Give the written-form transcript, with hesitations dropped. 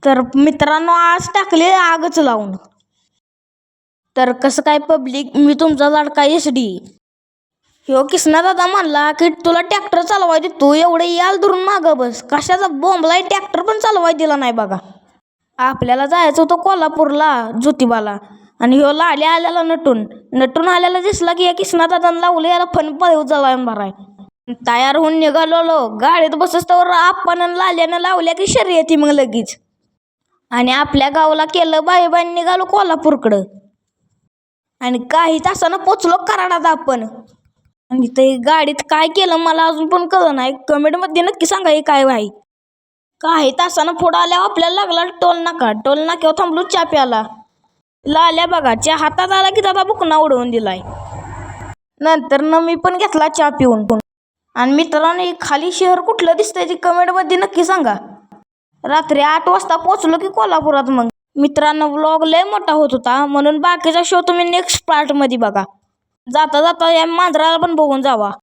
तर मित्रांनो, आज टाकले आगच लावून. तर कसं काय पब्लिक, मी तुमचा लाडका SD. ह्यो किसना दादा म्हणला की तुला ट्रॅक्टर चालवाय देतो, एवढे याल धरून मागं बस. कशाचा बोंबलाय, ट्रॅक्टर पण चालवाय दिला नाही बघा. आपल्याला जायचं होतं कोल्हापूरला ज्योतिबाला, आणि ह्यो लाल्या आलेला नटून आलेला दिसला की या किसना दादानं लावलं याला फन पळव जळायला भराय. तयार होऊन निघालो. गाडीत बसस्तवर आपण लाल्यानं लावल्या की शर्यती मग लगेच. आणि आपल्या गावाला केलं बाई निघालो कोल्हापूरकडं. आणि काही तासानं पोचलो कराडात आपण. आणि ते गाडीत काय केलं मला अजून पण कळलं नाही. कमेंटमध्ये नक्की सांगा हे काय भाई. काही तासानं पुढं आल्यावर आपल्याला लागला टोल नाक्यावर थांबलो चहा प्यायला. लाल्या बघा चहा हातात आला की दादा बुकना उडवून दिलाय. नंतर मी पण घेतला चहा पिऊन. आणि मित्रांनो, खाली शहर कुठलं दिसतंय ते कमेंटमध्ये नक्की सांगा. रात्री 8 वाजता पोचलो की कोल्हापुरात. मग मित्रांनो, व्लॉग लय मोठा होत होता, म्हणून बाकीचा शो तुम्ही नेक्स्ट पार्टमध्ये बघा. जाता जाता या मांजराला पण बघून जावा.